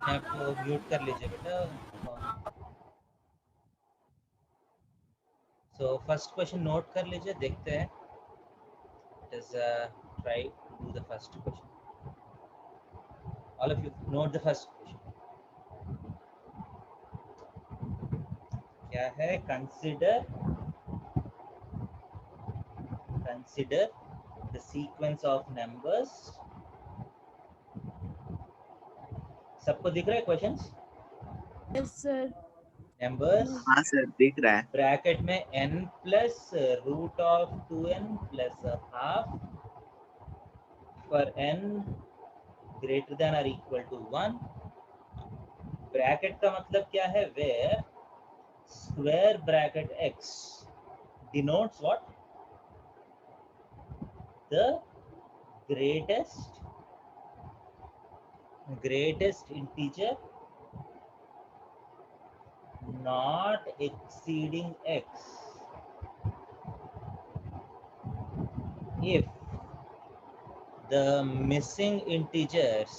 आप म्यूट कर लीजिए बेटा। सो फर्स्ट क्वेश्चन नोट कर लीजिए, देखते हैं। It is try to do the first question. All of you note the first question. क्या है? Consider the sequence of numbers. सबको दिख रहा है क्वेश्चंस? Yes sir. नंबर्स हाँ सर दिख रहा है। ब्रैकेट में n plus root of 2n plus half for n greater than और इक्वल टू 1। ब्रैकेट का मतलब क्या है? Where square bracket x denotes what? The greatest integer not exceeding x if the missing integers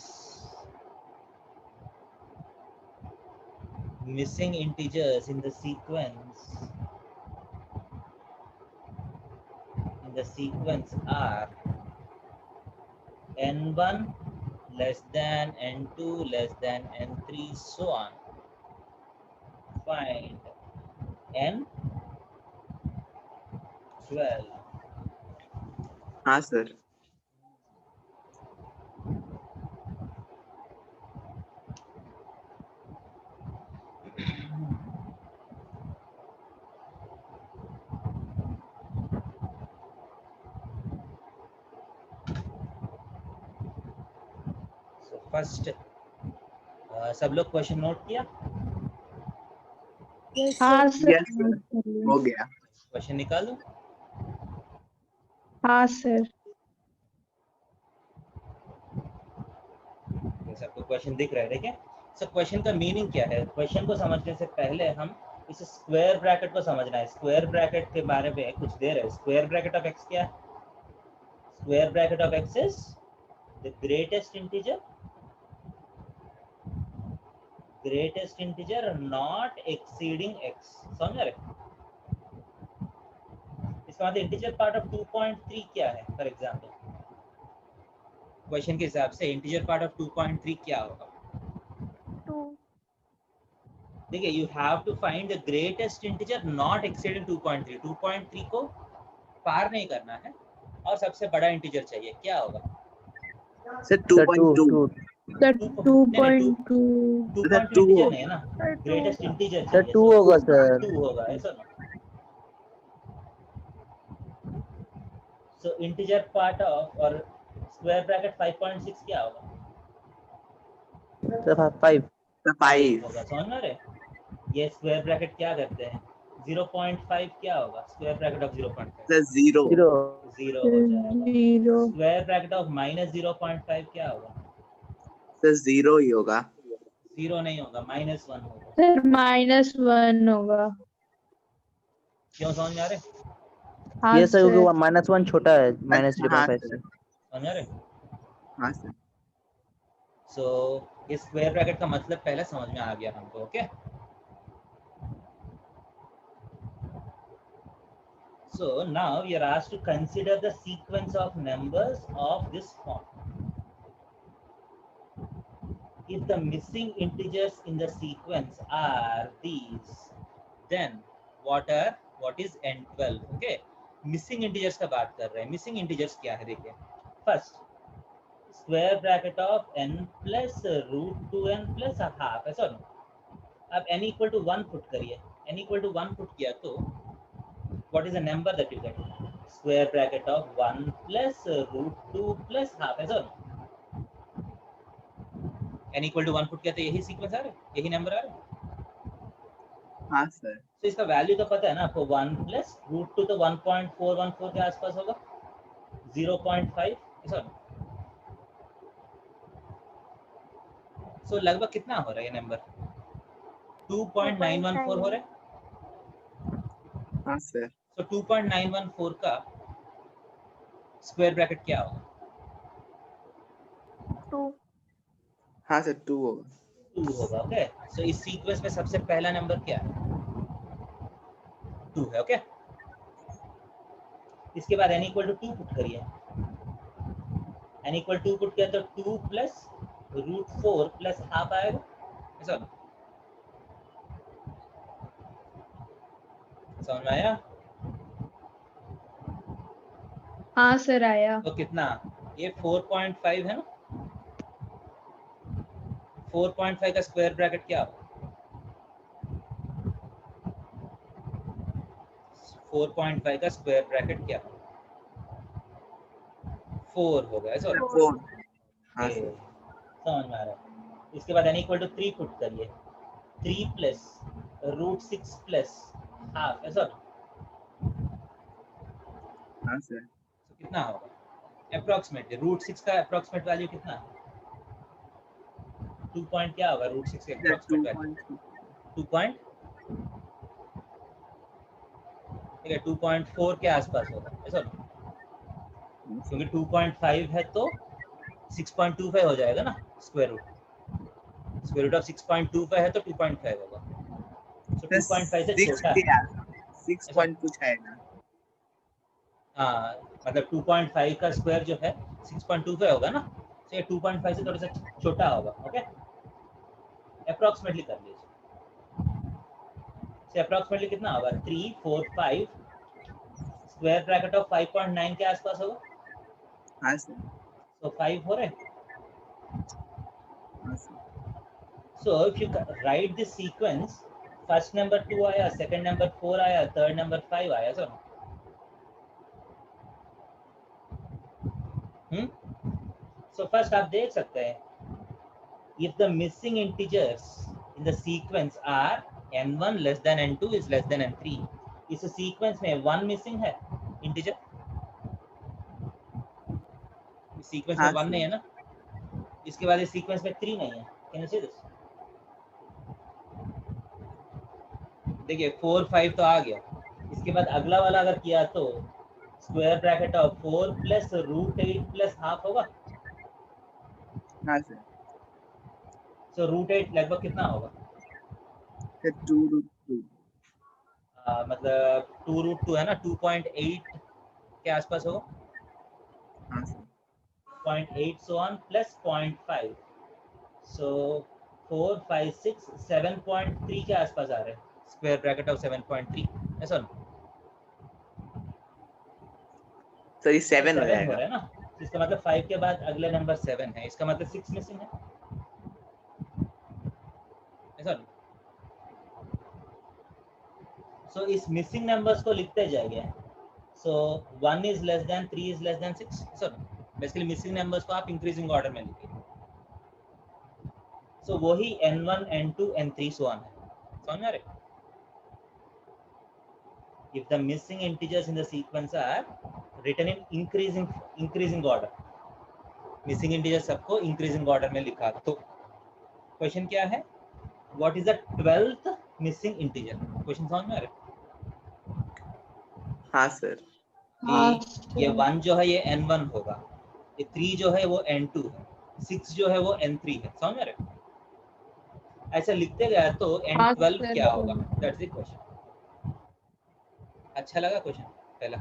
in the sequence are n1 less than n2 less than n3 so on. Find n12. हाँ sir. So first सब लोग question note किया? Yes हाँ sir. Sir. Yes sir हो गया। Question निकालो। हाँ sir. ये सबको क्वेश्चन दिख रहा है? देखिए सब क्वेश्चन का मीनिंग क्या है। क्वेश्चन को समझने से पहले हम इस स्क्वायर ब्रैकेट को समझना है। स्क्वायर ब्रैकेट के बारे में कुछ दे रहे हैं। स्क्वायर ब्रैकेट ऑफ एक्स क्या है? Square bracket of x is the greatest integer not exceeding x. समझ रहे? इसका मतलब इंटीजर पार्ट ऑफ 2.3 क्या है? फॉर एग्जांपल क्वेश्चन के हिसाब से इंटीजर पार्ट ऑफ 2.3 क्या होगा? 2। देखिए you have to find the greatest integer not exceeding 2.3। 2.3 को पार नहीं करना है और सबसे बड़ा इंटीजर चाहिए। क्या होगा? सर 2.2। सर 2.2। 2.2 इंटीजर नहीं है ना, ग्रेटेस्ट इंटीजर सर चाहिए। 2 होगा सर। 2 होगा, ऐसा ना? सो इंटीजर पार्ट ऑफ और स्क्वायर ब्रैकेट 5.6 क्या होगा? सर 5। सर 5 5। होगा। समझ में आ रहे? ये स्क्वायर ब्रैकेट क्या करते हैं? 0.5 क्या होगा? Square bracket of 0.5 sir 0। 0। 0 हो जाएगा। 0। स्क्वायर ब्रैकेट ऑफ माइनस 0.5 क्या होगा? सर 0 ही होगा। 0 नहीं होगा, -1 होगा। सर -1 होगा। क्यों? समझ में आ रहे? हाँ ये सर सर। क्योंकि -1 छोटा है अच्छा हाँ -0.5 सर। से। समझ में आ रहे? हाँ सर। सो इस स्क्वायर ब्रैकेट का मतलब पहले समझ में आ गया हमको। Okay, so now we are asked to consider the sequence of numbers of this form. If the missing integers in the sequence are these, then what is n12? Okay, missing integers का बात कर रहे हैं। missing integers क्या है? देखिए first square bracket of n plus root 2n plus half, ऐसा ना? अब n इक्वल टू 1 पुट करिए। n इक्वल टू 1 पुट किया तो what is the number that you get? Square bracket of 1 plus root 2 plus half, ऐसा ना? n equal to 1 put किया तो यही सीक्वेंस आ रहा है, यही नंबर आ रहा है। हाँ सर। तो इसका वैल्यू तो पता है ना आपको। 1 प्लस रूट 2 तो 1.414 के आसपास होगा, 0.5, ऐसा ना? सो लगभग कितना हो रहा है ये नंबर? 2.914 हो रहा है। हाँ सर। तो 2.914 का स्क्वायर ब्रैकेट क्या होगा? 2। हाँ सर 2 होगा। 2 होगा। ओके, सो इस सीक्वेंस में सबसे पहला नंबर क्या है? 2 है। ओके, इसके बाद n इक्वल टू 2 पुट करिए। n इक्वल 2 पुट किया तो 2 प्लस √4 प्लस हाफ आएगा, ऐसा समझ में आया? हाँ सर आया। तो कितना, ये 4.5 है ना, 4.5 का स्क्वायर ब्रैकेट क्या होगा? 4.5 का स्क्वायर ब्रैकेट क्या होगा? 4 होगा, ऐसा होगा। 4 हाँ ओके, सर समझ में आ रहा है। इसके बाद n इक्वल टू 3 पुट करिए, 3 प्लस √6 प्लस हाफ, ऐसा होगा। हाँ सर तो कितना होगा अप्रोक्सीमेटली? √6 का अप्रोक्सीमेट वैल्यू कितना है? 2 पॉइंट क्या होगा √6 का अप्रोक्सीमेट वैल्यू? 2.2 2 पॉइंट, ठीक है, 2.4 के आसपास होगा, ऐसा होगा। क्योंकि 2.5 है तो 6.25 हो जाएगा ना, स्क्वायर रूट ऑफ 6.25 है तो 2.5 होगा। सो 2.5 से 6 छोटा के है, 6 ऐसा। पॉइंट कुछ आएगा। हाँ, मतलब 2.5 का स्क्वायर जो है 6.25 होगा ना, तो ये 2.5 से थोड़ा सा छोटा होगा। ओके, अप्रोक्सीमेटली कर लीजिए। से अप्रोक्सीमेटली कितना होगा? 3 4 5 स्क्वायर ब्रैकेट ऑफ 5.9 के आसपास होगा। हाँ सर तो 5 हो रहे। हाँ sir So if you write this sequence, first number 2 आया, second number 4 आया, third number 5 आया, so so first आप देख सकते हैं, if the missing integers in the sequence are n1 less than n2 is less than n3, इस sequence में 1 missing है integer, इस sequence में हाँ 1 नहीं है सर ना, इसके बाद इस sequence में 3 नहीं है। Can you see this? देखिए 4 5 तो आ गया, इसके बाद अगला वाला अगर किया तो square bracket of 4 plus √8 plus half होगा। हाँ सर सो √8 लगभग कितना होगा? फिर 2√2 मतलब 2√2 है ना, 2.8 के आसपास होगा। हाँ सर 0.8 so on प्लस 0.5, सो 4 5 6 7.3 के आसपास आ रहे हैं, स्क्वायर ब्रैकेट ऑफ 7.3, ऐसा ना? सर ये 7 हो 7 हो जाएगा। रहा है ना, इसका मतलब 5 के बाद अगले नंबर 7 है, इसका मतलब 6 मिसिंग है, ऐसा ना? सो इस मिसिंग नंबर्स को लिखते जाइए। सो 1 is less than 3 is less than 6, so basically missing numbers को आप इंक्रीजिंग ऑर्डर में लिखिए। सो वही n1 n2 n3 so on है, समझ में आ रहे? If the missing integers in the sequence are written in increasing order, missing integers सबको increasing order में लिखा, तो क्वेश्चन क्या है? What is the 12th missing integer? Question समझ में आ रहा है? हाँ सर हाँ कि ये सर। 1 जो है ये n1 होगा, ये 3 जो है वो n2 है, 6 जो है वो n3 है, समझ में आ रहा है? ऐसा लिखते गया तो हाँ n12 सर। क्या होगा? That's the question. अच्छा लगा क्वेश्चन पहला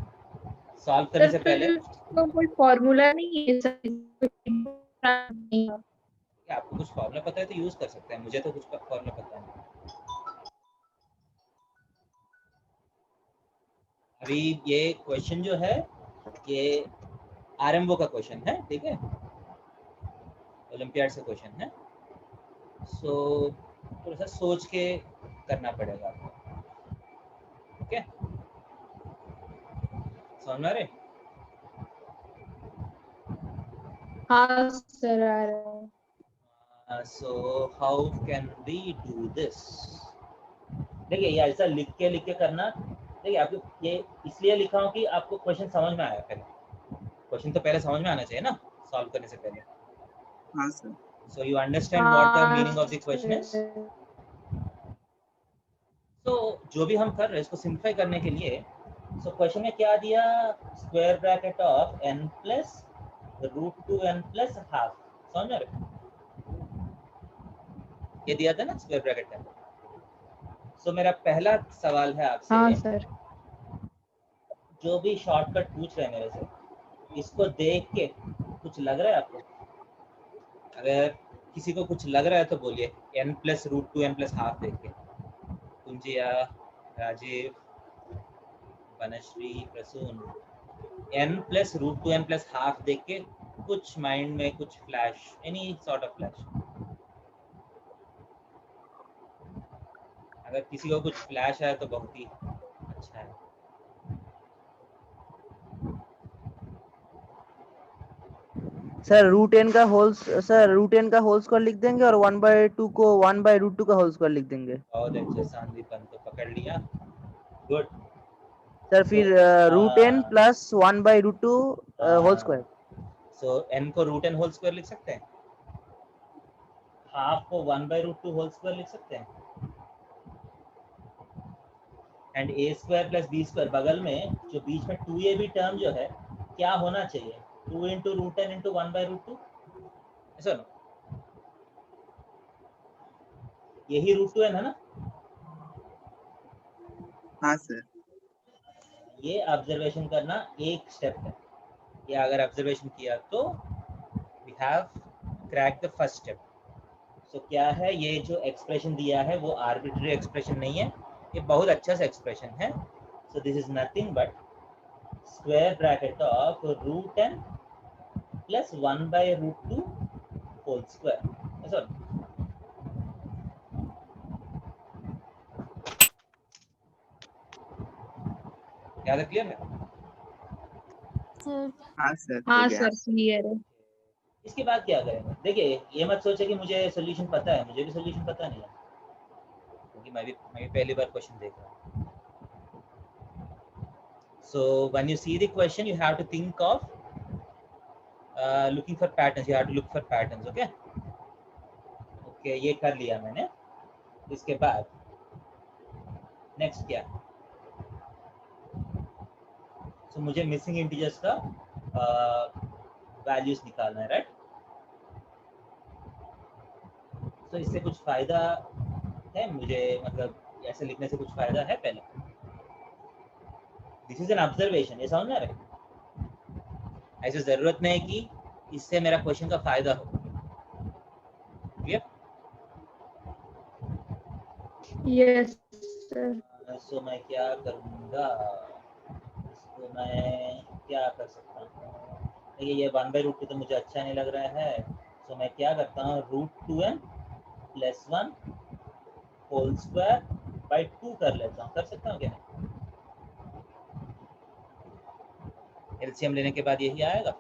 सॉल्व करने से सर पहले? फिर इसका कोई फॉर्मूला नहीं है सर? नहीं है। क्या आपको कुछ फॉर्मूला पता है तो यूज कर सकते हैं, मुझे तो कुछ फॉर्मूला पता नहीं। अभी ये क्वेश्चन जो है ये आरएमओ का क्वेश्चन है, ठीक है, ओलंपियाड से क्वेश्चन है, सो थोड़ा सा सोच के करना पड़ेगा आपको। ओके, समझ में आ रहे? हाँ सर आ रहा है। So how can we do this? देखिए ये ऐसा लिख के करना, देखिए आपको ये इसलिए लिखा हूँ कि आपको क्वेश्चन समझ में आया, पहले क्वेश्चन तो पहले समझ में आना चाहिए ना सॉल्व करने से पहले। हाँ sir So you understand what the meaning of the question is? Sir. तो जो भी हम कर रहे हैं इसको सिंप्लीफाई करने के लिए, सो क्वेश्चन में क्या दिया? Square bracket of n plus √2n plus half, समझ रहे? ये दिया था ना स्क्वायर ब्रैकेट का। सो मेरा पहला सवाल है आपसे, हाँ सर। जो भी शॉर्टकट पूछ रहे हैं मेरे से, इसको देख के कुछ लग रहा है आपको? अगर किसी को कुछ लग रहा है तो बोलिए, n+√2n+1/2 देख के। कुंजिया, राजीव, बनश्री, प्रसून, n+√2n+1/2 देख के कुछ माइंड में कुछ flash, any sort of flash? अगर किसी को कुछ फ्लैश है तो बहुत ही अच्छा है। सर √n का होल स्क्वायर लिख देंगे और 1/2 को 1/√2 का होल स्क्वायर लिख देंगे। बहुत अच्छे, संदीपन तो पकड़ लिया, गुड। सर फिर √n प्लस 1/√2 होल स्क्वायर। सो n को √n होल स्क्वायर लिख सकते हैं, हाफ को 1/√2 होल स्क्वायर लिख सकते हैं, एंड a² + b² बगल में जो बीच में 2ab टर्म जो है क्या होना चाहिए? 2 × √n × 1/√2, ऐसा ना? यही √2n है ना? हाँ सर। ये ऑब्जर्वेशन करना एक स्टेप है। ये अगर ऑब्जर्वेशन किया तो we have crack the first step. So क्या है, ये जो एक्सप्रेशन दिया है वो आर्बिट्री एक्सप्रेशन नहीं है, ये बहुत अच्छा सा एक्सप्रेशन है। So this is nothing but square bracket of √n plus 1/√2 whole square, ऐसा। क्या क्लियर है? सर हाँ सर, हो हाँ गया। सर क्लियर है। इसके बाद क्या करेंगे? देखिए, ये मत सोचे कि मुझे सोल्यूशन पता है, मुझे भी सोल्यूशन पता नहीं है, क्योंकि मैं भी पहली बार क्वेश्चन देख रहा हूँ। So when you see the question, you have to think of looking for patterns. You have to look for patterns. Okay. Okay, ये कर लिया मैंने। इसके बाद नेक्स्ट क्या? So मुझे मिसिंग इंटीजर्स का वैल्यूज निकालना है, राइट? तो इससे कुछ फायदा है मुझे, मतलब ऐसे लिखने से कुछ फायदा है? पहले दिस इज एन ऑब्जर्वेशन, ये समझ में आ रहा है? ऐसी जरूरत नहीं कि इससे मेरा क्वेश्चन का फायदा हो। क्लियर? Yes sir. सो मैं क्या करूँगा, इसको मैं क्या कर सकता हूँ? देखिए, ये 1/√2 तो मुझे अच्छा नहीं लग रहा है, सो मैं क्या करता हूँ, √2n + 1 होल स्क्वायर बाई 2 कर लेता हूँ। कर सकता हूँ क्या? एलसीएम लेने के बाद यही आएगा।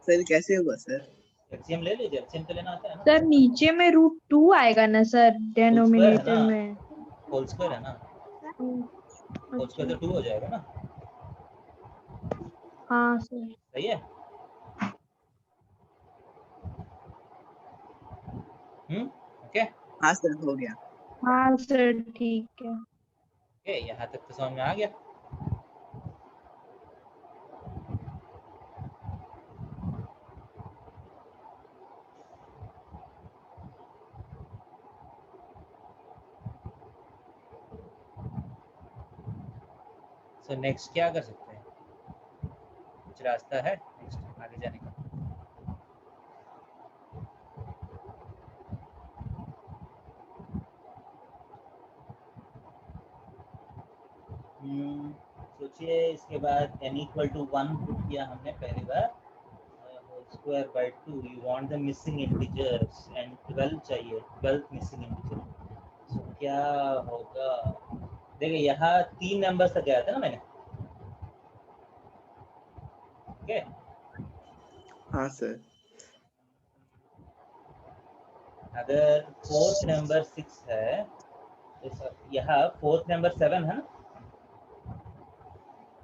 सर कैसे होगा सर? एलसीएम ले लीजिए, एलसीएम तो लेना आता है ना। सर नीचे में √2 आएगा ना सर, डेनोमिनेटर ना? में। होल स्क्वायर है ना, होल स्क्वायर तो 2 हो जाएगा ना। हाँ सर। सही है। ओके। हाँ सर, हो गया। हाँ सर ठीक है। ओके, यहाँ तक तो समझ में आ गया। सो नेक्स्ट क्या कर सकते हैं? कुछ रास्ता है नेक्स्ट आगे जाने का? सोचिए। इसके बाद n = 1 पुट किया हमने पहली बार, whole square by 2। You want the missing integers and 12 चाहिए, 12th मिसिंग इंटीजर। सो क्या होगा? देखिए, यहाँ 3 नंबर्स तक गया था ना मैंने। ओके। हाँ सर। अगर फोर्थ नंबर 6 है तो यहाँ फोर्थ नंबर 7 है ना।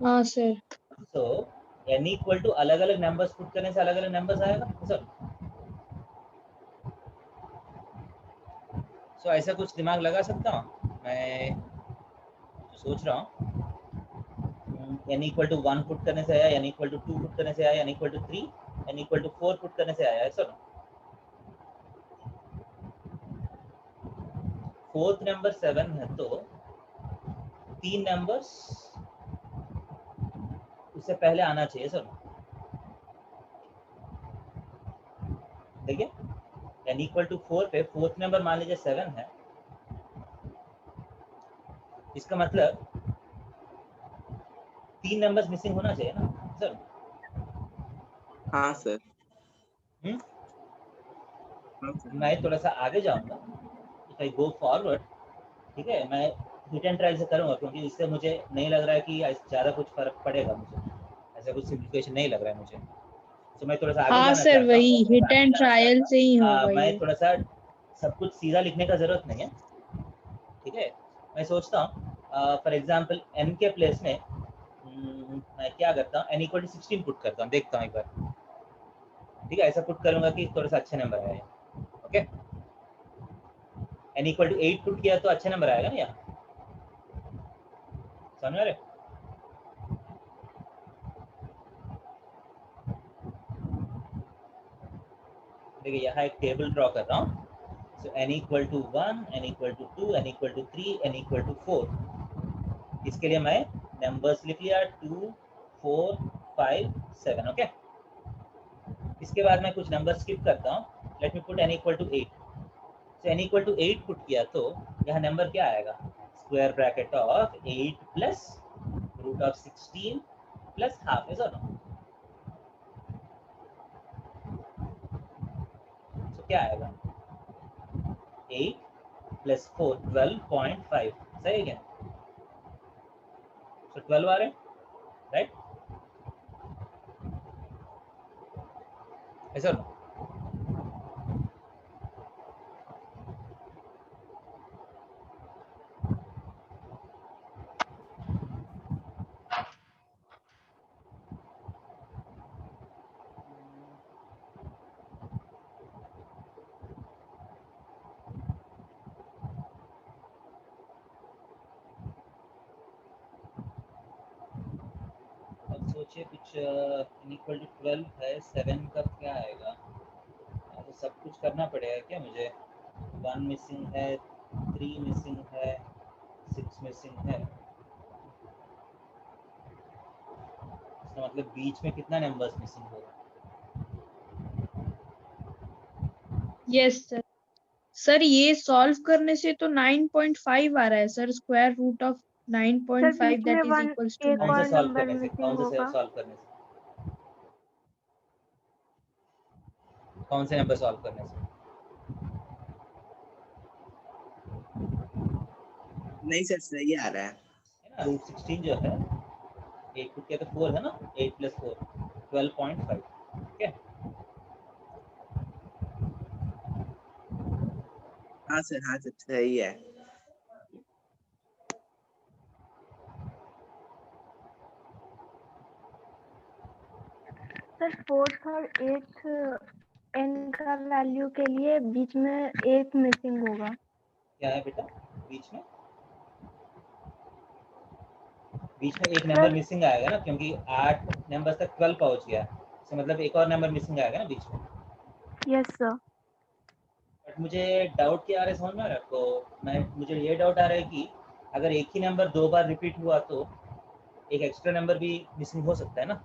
हाँ सर। सो n = अलग अलग नंबर्स पुट करने से अलग अलग नंबर्स आएगा सर। सो ऐसा कुछ दिमाग लगा सकता हूँ मैं, सोच रहा हूँ। n इक्वल टू 1 पुट करने से आया, n इक्वल टू 2 पुट करने से आया, n equal to 3, n equal to 4 put करने से आया है सर। फोर्थ नंबर 7 है तो 3 नंबर्स उससे पहले आना चाहिए सर। देखिए n इक्वल टू 4 पे फोर्थ नंबर मान लीजिए 7 है, इसका मतलब 3 नंबर्स मिसिंग होना चाहिए ना सर। हाँ सर। हम्म, हाँ सर। मैं थोड़ा सा आगे जाऊंगा, इफ आई गो फॉरवर्ड, ठीक है, मैं हिट एंड ट्राई से करूंगा क्योंकि इससे मुझे नहीं लग रहा है कि ज़्यादा कुछ फर्क पड़ेगा, मुझे ऐसा कुछ सिम्प्लिफिकेशन नहीं लग रहा है मुझे, तो मैं थोड़ा सा आगे हाँ जाना सर, चाहता वही हूँ। हिट एंड ट्रायल से ही होगा मैं ये। थोड़ा सा सब कुछ सीधा लिखने का जरूरत नहीं है, ठीक है। मैं सोचता हूँ फॉर एग्जांपल n के प्लेस में मैं क्या करता हूँ, n इक्वल टू 16 पुट करता हूँ, देखता हूँ एक बार, ठीक है, ऐसा पुट करूंगा कि थोड़ा सा अच्छे नंबर आए। Okay, n equal to 8 put किया तो अच्छे नंबर आएगा ना यहाँ, समझ रहे? देखिए यहाँ एक टेबल ड्रॉ कर रहा हूँ। So n equal to 1, n equal to 2, n equal to 3, n equal to 4। इसके लिए मैं नंबर्स लिख लिया 2, 4, 5, 7। ओके, इसके बाद मैं कुछ नंबर स्किप करता हूँ। Let me put n equal to 8। So n equal to 8 put किया तो यहाँ नंबर क्या आएगा, square bracket of 8 plus root of 16 plus half, है सर। सो क्या आएगा 8 प्लस 4 12.5, सही है क्या? सो 12 आ रहे हैं, राइट? ऐसा ना? अब सोचिए कुछ n इक्वल टू 12 है, 7 का क्या आएगा? तो सब कुछ करना पड़ेगा क्या मुझे? 1 मिसिंग है, 3 मिसिंग है, 6 मिसिंग है, इसका मतलब बीच में कितना नंबर्स मिसिंग होगा? Yes sir. सर ये सॉल्व करने से तो 9.5 आ रहा है sir, square root of 9.5 that is equals to एक 9। और कौन से सॉल्व नंबर करने से, मिसिंग कौन से होगा। सॉल्व करने से, कौन से नंबर सॉल्व करने से? नहीं सर, सही आ रहा है। है ना, रूट 16 जो है 8 पुट किया तो 4 है ना, 8 प्लस 4 12.5। ठीक है, हाँ सर, हाँ सर, सही है। सर 4th और 8th n का वैल्यू के लिए बीच में एक मिसिंग होगा। क्या है बेटा बीच में? बीच में एक नंबर सर मिसिंग आएगा ना, क्योंकि 8 नंबर तक 12 पहुंच गया, तो मतलब एक और नंबर मिसिंग आएगा ना बीच में। Yes sir. बट मुझे डाउट क्या आ रहा है समझ में आ रहा है आपको? मुझे ये डाउट आ रहा है कि अगर एक ही नंबर 2 बार रिपीट हुआ तो एक एक्स्ट्रा नंबर भी मिसिंग हो सकता है ना।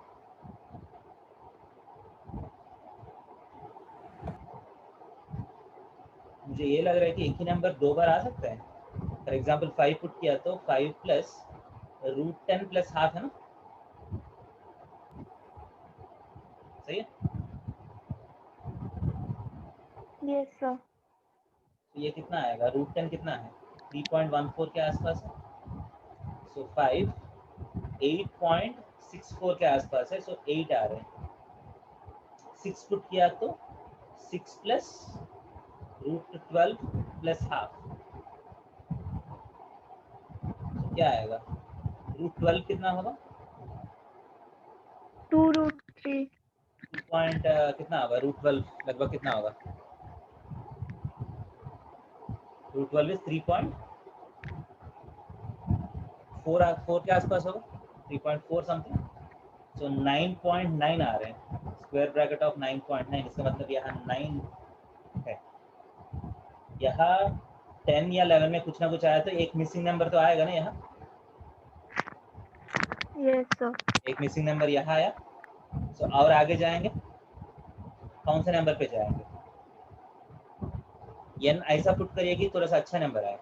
मुझे ये लग रहा है कि एक ही नंबर 2 बार आ सकता है। फॉर एग्जांपल 5 पुट किया तो 5 प्लस रूट 10 प्लस हाफ, है ना, सही है? Yes sir. तो ये कितना आएगा, रूट 10 कितना है, 3.14 के आसपास है। सो 5 8.64 के आसपास है, सो 8 आ रहे हैं। 6 पुट किया तो 6 प्लस रूट 12 प्लस हाफ, तो क्या आएगा, रूट 12 कितना होगा, 2√3। पॉइंट कितना होगा, रूट 12 लगभग कितना होगा, रूट 12 इज 3.4 के आसपास होगा। 3.4 समथिंग, सो 9.9 आ रहे हैं, स्क्वायर ब्रैकेट ऑफ 9.9, इसका मतलब यहाँ 9 है, यहाँ 10 या 11 में कुछ ना कुछ आया तो एक मिसिंग नंबर तो आएगा ना यहाँ, यस सर। एक मिसिंग नंबर यहाँ आया। सो और आगे जाएंगे, कौन से नंबर पे जाएंगे, n ऐसा पुट करिए कि थोड़ा सा अच्छा नंबर आए।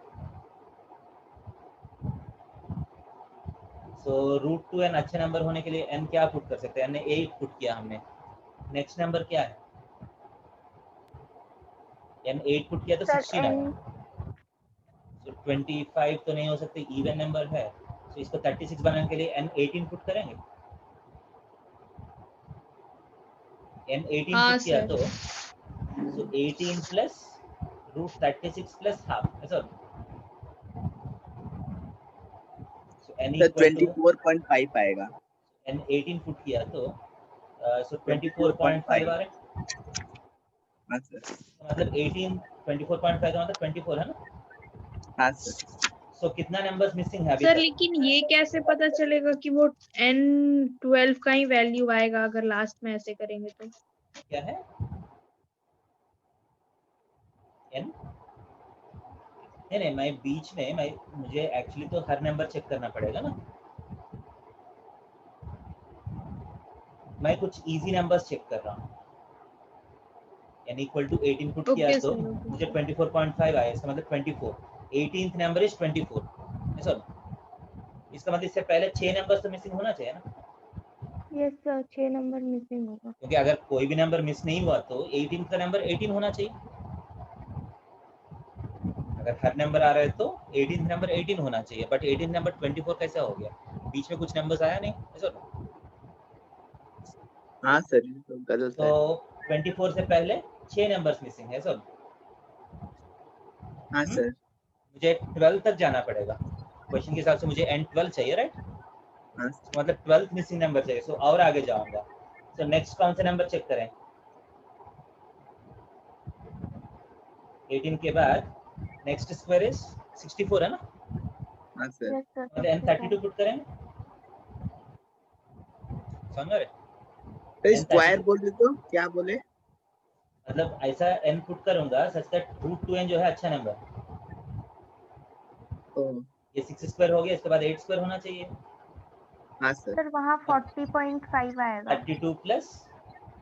सो √2n अच्छा नंबर होने के लिए n क्या पुट कर सकते हैं, n ने 8 पुट किया हमने, नेक्स्ट नंबर क्या है, n 8 पुट किया तो सर 16 आया। तो 25 तो नहीं हो सकते, इवन नंबर है, तो इसको 36 बनाने के लिए n 18 पुट करेंगे, n 18 हाँ पुट किया सर। तो 18 प्लस √36 प्लस हाफ, ऐसा n सर इक्वल टू 24.5 आएगा। n 18 पुट किया तो 24.5 आ 24.5। रहे, हाँ सर। मतलब 18 24.5 का मतलब 24 है ना। हाँ सर। सो कितना नंबर्स मिसिंग है अभी सर तक, लेकिन ये कैसे पता चलेगा कि वो n12 का ही वैल्यू आएगा अगर लास्ट में ऐसे करेंगे तो? क्या है n, नहीं मैं बीच में मुझे एक्चुअली तो हर नंबर चेक करना पड़ेगा ना, मैं कुछ इजी नंबर्स चेक कर रहा हूँ। n इक्वल टू 18 पुट किया ओके तो सर, ओके मुझे सर। 24.5 आया, इसका मतलब 24, 18th नंबर इज 24, ऐसा, इसका मतलब इससे पहले 6 नंबर्स तो मिसिंग होना चाहिए ना, यस सर, 6 नंबर मिसिंग होगा। क्योंकि अगर कोई भी नंबर मिस नहीं हुआ तो 18th का नंबर 18 होना चाहिए, अगर हर नंबर आ रहा है तो 18th नंबर 18 होना चाहिए, बट 18th नंबर 24 कैसे हो गया, बीच में कुछ नंबर्स आया नहीं, ऐसा। हाँ सर, ये तो गलत तो है। 24 से पहले 6 नंबर्स मिसिंग है सब। हाँ सर। मुझे 12 तक जाना पड़ेगा, क्वेश्चन के हिसाब से मुझे n12 चाहिए, राइट, हाँ मतलब 12th मिसिंग नंबर चाहिए, सो और आगे जाऊंगा। सो नेक्स्ट कौन सा नंबर चेक करें, 18 के बाद नेक्स्ट स्क्वायर इज 64 है ना, हाँ सर। यस सर, मतलब n32 पुट करेंगे, समझ रहे, तो स्क्वायर n32 बोले तो क्या बोले? मतलब ऐसा n पुट करूंगा सच दैट √2n जो है अच्छा नंबर, ओ, ये 6 स्क्वायर हो गया, इसके बाद 8 स्क्वायर होना चाहिए, हाँ सर। सर वहाँ 40.5 आएगा। 32 प्लस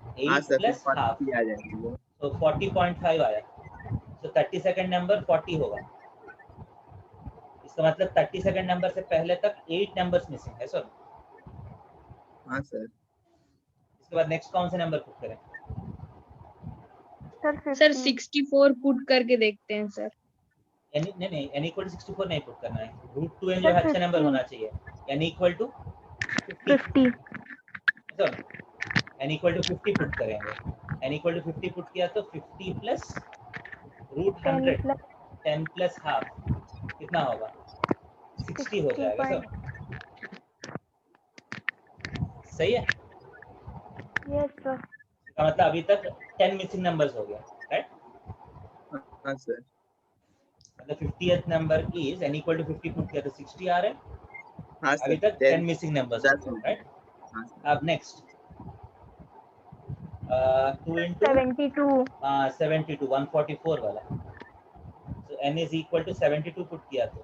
हाँ 8 सर, फिर प्लस हाफ, 40 आ जाएगी वो। तो 40.5 आया, तो 32nd नंबर 40 होगा, इसका मतलब 32nd नंबर से पहले तक 8 नंबर्स मिसिंग है सर। हाँ सर। इसके बाद नेक्स्ट कौन से नंबर पुट करें, सर सर 50। 64 पुट करके देखते हैं सर। नहीं n इक्वल टू 64 नहीं पुट करना है, √2n जो सर है अच्छा नंबर 50। होना चाहिए, n equal to 50, 50। Sir n equal to 50 put करेंगे, n इक्वल टू 50 पुट किया तो 50 प्लस10 √100, प्लस 10 प्लस हाफ कितना होगा, 60 हो 60 जाएगा पॉइंट। सर, सही है, यस सर। इसका मतलब अभी तक 10 मिसिंग नंबर्स हो गया, राइट, हाँ सर। मतलब 50th number is n equal to 50 put किया तो 60 आ रहे हैं, हाँ अभी सर, तक 10 10 मिसिंग नंबर्स हो 10 गए, हो गए। राइट। हाँ सर। अब नेक्स्ट 2 into 72। 72 144 वाला, तो n is equal to 72 put किया तो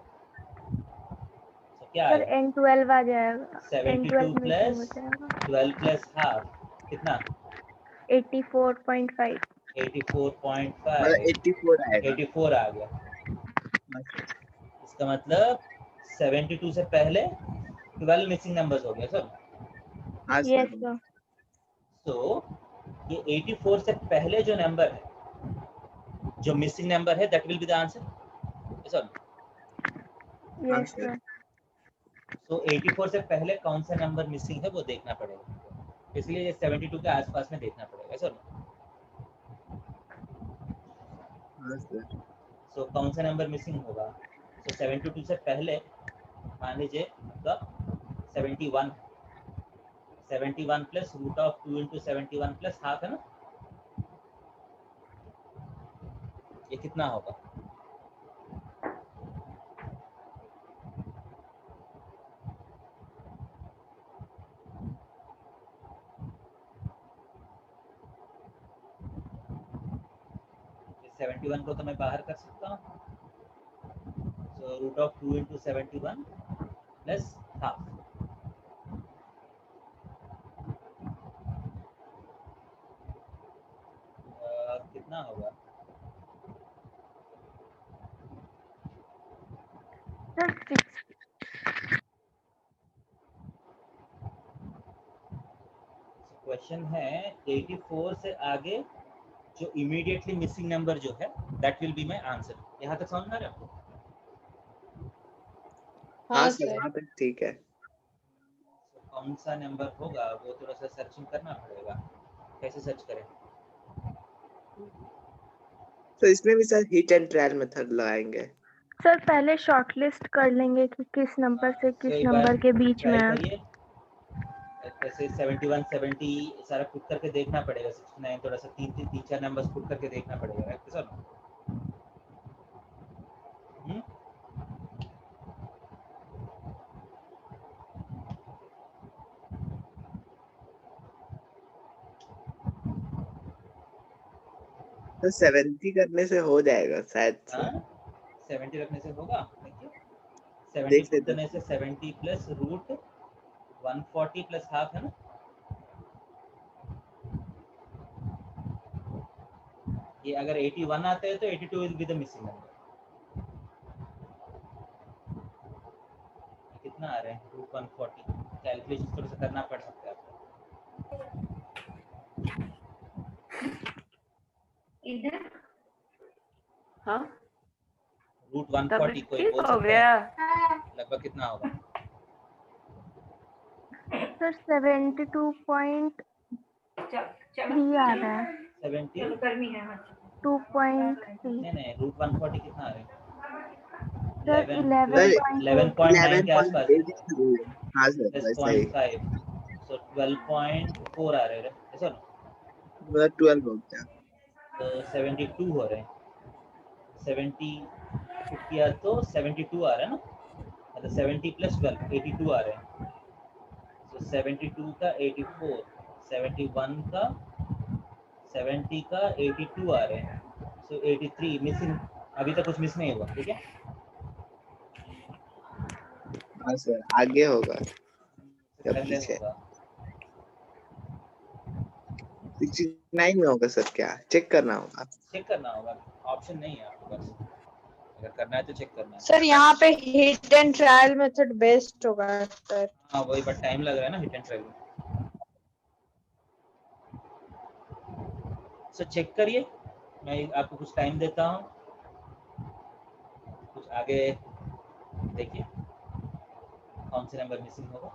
क्या सर आएगा, n12 आ जाएगा। 72 n12 मिसिंग हो प्लस जाएगा। 12 प्लस हाफ कितना, 84.5। मतलब 84.5, 84 आएगा। 84 आ गया, हाँ सर। इसका मतलब 72 से पहले 12 मिसिंग नंबर्स हो गए सर, हाँ यस सर। सर। तो ये 84 से पहले जो नंबर है, जो मिसिंग नंबर है, that will be the answer sir. हाँ यस सर। सर। तो 84 से पहले कौन सा नंबर मिसिंग है वो देखना पड़ेगा, इसलिए ये 72 के आसपास में देखना पड़ेगा सर। हाँ सर। सो कौन सा नंबर मिसिंग होगा, सो 72 से पहले मान लीजिए मतलब 71, 71 प्लस √2 इंटू 71 प्लस हाफ है ना, ये कितना होगा, 71 को तो मैं बाहर कर सकता हूँ, so root of 2 into 71 plus half, कितना होगा? सर क्वेश्चन है 84 से आगे जो इमीडिएटली मिसिंग नंबर जो है that will be my answer. यहाँ तक समझ में आ रहा है आपको? हाँ हाँ सर सर। यहाँ तक ठीक है। So, कौन सा नंबर होगा वो थोड़ा सा सर्चिंग करना पड़ेगा, कैसे सर्च करें? तो इसमें भी sir hit and trial method लगाएंगे। सर पहले शॉर्टलिस्ट कर लेंगे कि किस नंबर से तो किस एक बार नंबर के बीच में ट्राई है। करिए, ऐसे 71 70 सारा पुट करके देखना पड़ेगा, 69 थोड़ा सा तीन चार नंबर्स पुट करके देखना पड़ेगा, राइट सर? तो 70 करने से हो जाएगा शायद से। हाँ 70 रखने से होगा, देखिए 70 देख पुट लेते करने से 70 प्लस रूट 140 प्लस हाफ है ना, ये अगर 81 आता है तो 82 will be the missing number. कितना आ रहे हैं? रूट 140, कैलकुलेशन थोड़ा सा करना पड़ सकता है आपको। इधर हाँ रूट 140 कोई बोल हो सकता गया। है लगभग कितना होगा? सर 72.3 आ रहा है। 70 गर्मी है 2.3 नहीं रूट 140 कितना आ रहा है? सर 11.9 के आसपास है, 11.8। हाँ सर प्लस वैसा ही 0.5, सो 12.4 आ रहे हैं, ऐसा ना? मतलब 12 हो गया। तो 72 हो रहे हैं, 70 किया तो 72 आ रहा है ना, मतलब 70 प्लस 12 82 आ रहे हैं, तो 72 का 84, 71 का 70 का 82 आ रहे हैं, सो 83 मिसिंग, अभी तक कुछ मिस नहीं हुआ, ठीक है? हाँ सर आगे होगा या पहले पीछे। होगा 69 में होगा सर, क्या चेक करना होगा? चेक करना होगा, ऑप्शन नहीं है आपके पास, अगर करना है तो चेक करना है। सर यहाँ पे hit and trial method best होगा सर। हाँ वही, बट टाइम लग रहा है ना हिट एंड ट्रायल में। सो चेक करिए, मैं आपको कुछ टाइम देता हूँ, कुछ आगे देखिए कौन से नंबर मिसिंग होगा।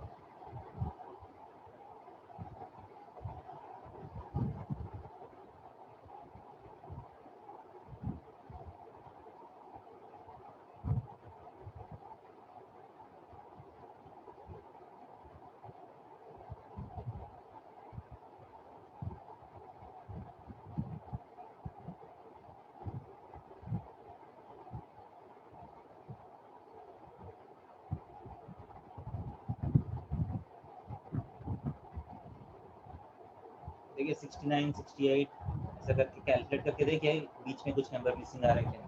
देखिए 69 68 ऐसा करके कैलकुलेट करके देखिए बीच में कुछ नंबर मिसिंग आ रहे हैं क्या।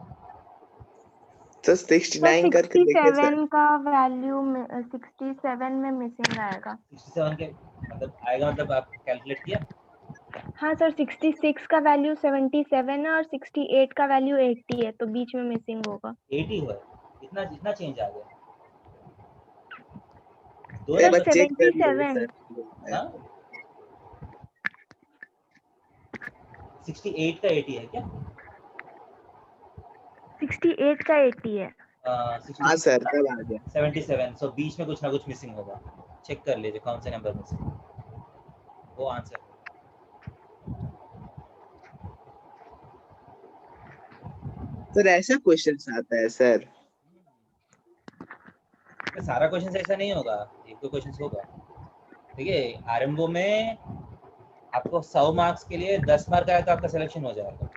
तो सर 69 करके देखिए सर। 67 का वैल्यू 67 में मिसिंग आएगा। 67 के मतलब आएगा, मतलब आप कैलकुलेट किया? हाँ सर 66 का वैल्यू 77 है और 68 का वैल्यू 80 है, तो बीच में मिसिंग होगा। 80 हुआ है, इतना इतना चेंज आ गया दो एक सर बार नंबर। चेक कर लीजिए 77 सर। हाँ 68 का 80 है क्या? 68 का 80 है। 66 हाँ सर तब आ गया। 77, सो बीच में कुछ ना कुछ मिसिंग होगा, चेक कर लीजिए कौन से नंबर मिसिंग, वो आंसर। सर ऐसा क्वेश्चन आता है सर? सारा क्वेश्चन ऐसा नहीं होगा, एक दो क्वेश्चन होगा। देखिए आरएमओ में आपको 100 मार्क्स के लिए 10 मार्क आया तो आपका सिलेक्शन हो जाएगा।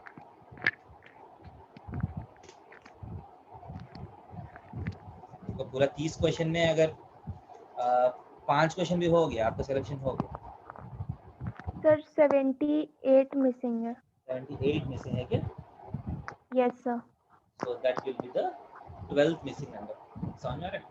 तो पूरा 30 क्वेश्चन में अगर 5 क्वेश्चन भी हो गया आपका सिलेक्शन हो गया। सर 78 मिसिंग है। 78 मिसिंग है क्या? Yes, sir. So that will be the 12th missing number. समझ में आ रहा है?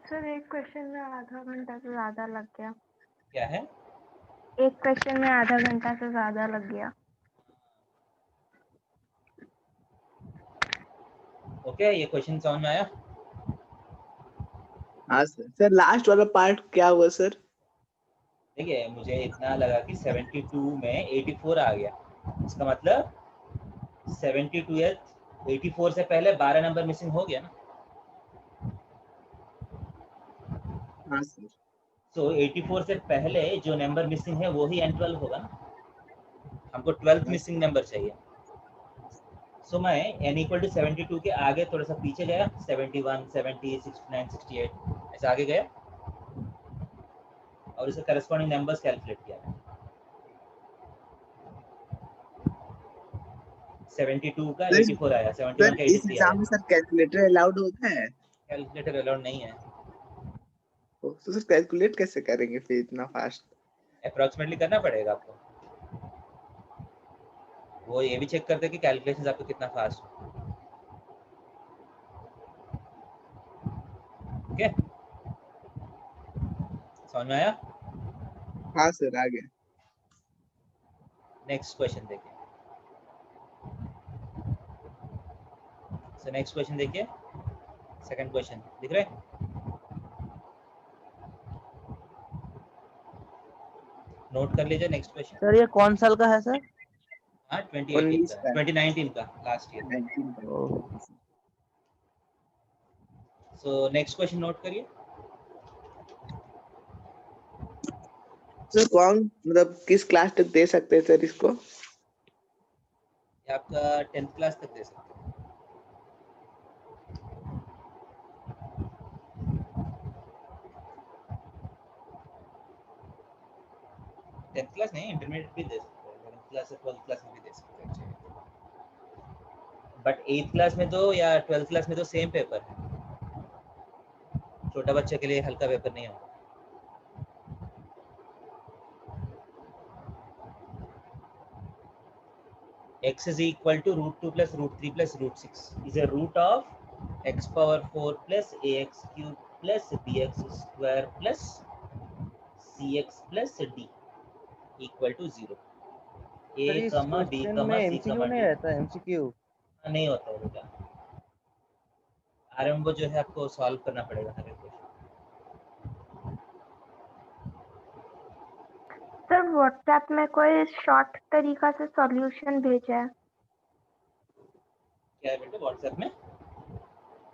सर एक क्वेश्चन में आधा घंटा से ज्यादा लग गया। क्या है? एक क्वेश्चन में आधा घंटा से ज्यादा लग गया। ओके, ये क्वेश्चन समझ में आया? हाँ सर। सर लास्ट वाला पार्ट क्या हुआ सर? देखिए, मुझे इतना लगा कि 72 में 84 आ गया। इसका मतलब 72 84 से पहले 12 नंबर मिसिंग हो गया ना। हाँ सर। तो 84 से पहले जो नंबर मिसिंग है वो ही N12 होगा ना। हमको 12th मिसिंग नंबर चाहिए। सो मैं n इक्वल टू 72 के आगे थोड़ा सा पीछे गया, 71 70 69 68 ऐसा आगे गया और इसके करस्पॉन्डिंग नंबर्स कैलकुलेट किया। 72 का 84 आया, 71 सर का इस 83 एग्जाम आया। में सर कैलकुलेटर अलाउड होता है? कैलकुलेटर अलाउड नहीं है। तो सर कैलकुलेट कैसे करेंगे फिर इतना फास्ट? अप्रॉक्सीमेटली करना पड़ेगा आपको। वो ये भी चेक करते हैं कि कैलकुलेशंस आपको कितना फास्ट हो। ओके, समझ में आया? हाँ सर, आ गया। नेक्स्ट क्वेश्चन देखिए। सो नेक्स्ट क्वेश्चन देखिए, सेकंड क्वेश्चन दिख रहा है? नोट कर लीजिए नेक्स्ट क्वेश्चन। सर ये कौन साल का है सर? हाँ 2018 19 का, 2019 का, लास्ट ईयर। 19 का। सो नेक्स्ट क्वेश्चन नोट करिए। सर कौन मतलब किस क्लास तक दे सकते हैं सर इसको? ये आपका 10th क्लास तक दे सकते हैं। टेंथ क्लास नहीं, इंटरमीडिएट भी दे सकते हैं, 11th क्लास या 12th क्लास में भी दे सकते हैं। बट 8th क्लास में तो या 12th क्लास में तो सेम पेपर है। छोटा बच्चे के लिए हल्का पेपर नहीं होगा। x is equal to root 2 plus root 3 plus root 6 is a root of x power 4 plus ax cube plus bx square plus cx plus d equal to 0. a, sir इस b, question में c, MCQ नहीं d रहता है? MCQ नहीं होता है बेटा। RM वो जो है आपको सॉल्व करना पड़ेगा हर एक क्वेश्चन। सर व्हाट्सएप में कोई शॉर्ट तरीका से सॉल्यूशन भेजा है? क्या है बेटा व्हाट्सएप में?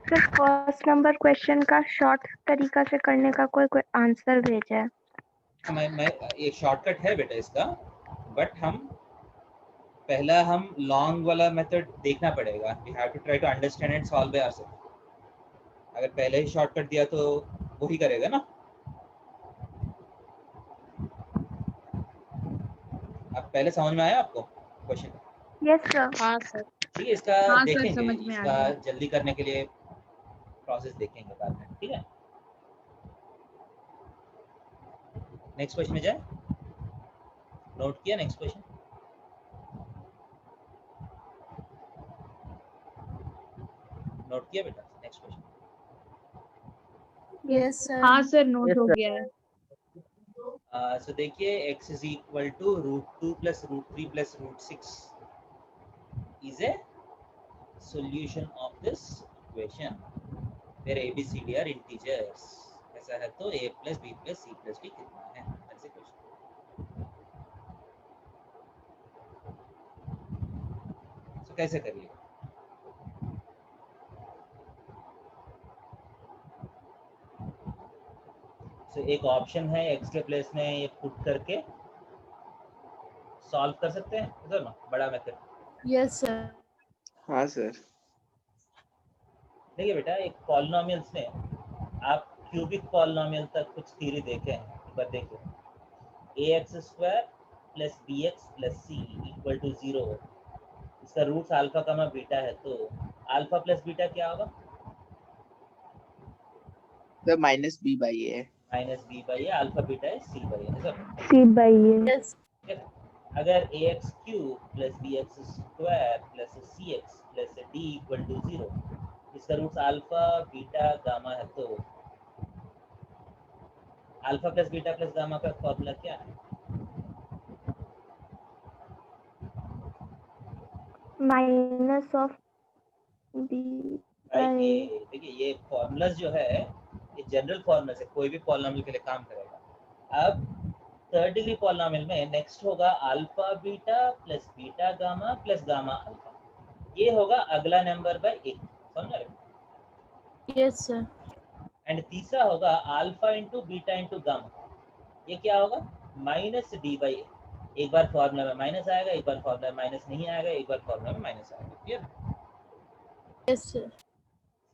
सर फर्स्ट नंबर क्वेश्चन का शॉर्ट तरीका से करने का कोई आंसर भेजा है? मैं एक शॉर्टकट है बेटा इसका, बट हम पहला हम लॉन्ग वाला मेथड देखना पड़ेगा। We have to try to understand and solve by ourselves. अगर पहले ही शॉर्टकट दिया तो वही करेगा ना। अब पहले समझ में आया आपको क्वेश्चन? Yes sir. हाँ सर। ठीक है, इसका हाँ सर, देखेंगे, समझ में आ इसका गया। जल्दी करने के लिए प्रोसेस देखेंगे बाद में। ठीक है, नेक्स्ट क्वेश्चन में जाए। नोट किया नेक्स्ट क्वेश्चन? नोट किया बेटा नेक्स्ट क्वेश्चन? Yes sir. हाँ सर, नोट Yes, हो sir. गया है। सो देखिए, x is equal to root 2 plus root 3 plus root 6 is a solution of this equation where a b c d are integers. ऐसा है तो a plus b plus c plus d कितना है? That's the question. So कैसे करिए? So एक option है x के प्लेस में ये पुट करके सॉल्व कर सकते हैं, इधर ना बड़ा मेथड। Yes sir. हाँ सर। देखिए बेटा, एक पॉलिनोमियल्स में आप क्यूबिक पॉलिनोमियल तक कुछ थ्योरी देखे हैं, एक बार देखो। ax square plus bx plus c equal to 0, इसका रूट्स अल्फा कमा बीटा है, तो अल्फा प्लस बीटा क्या होगा? Sir minus B by A है। Minus B by A, alpha beta है C by A, sir C by A. Yes. ठीक है। अगर A X cube plus B X square plus C X plus D equal to 0, इसका roots alpha beta gamma है, तो alpha plus beta plus gamma का formula क्या है? Minus of B भाई बाई ये देखिए, ये फॉर्मूलाज जो है ये जनरल फॉर्मूला से कोई भी पॉलिनोमियल के लिए काम करेगा। अब थर्ड डिग्री पॉलिनोमियल में नेक्स्ट होगा alpha beta plus beta gamma plus gamma alpha, ये होगा अगला नंबर बाय एक, समझ रहे? Yes, sir. एंड तीसरा होगा alpha into beta into gamma, ये क्या होगा? माइनस डी बाई ए। एक बार फॉर्मूला में माइनस आएगा, एक बार फॉर्मूला में माइनस नहीं आएगा, एक बार फॉर्मूला में माइनस आएगा, clear? Yes, sir.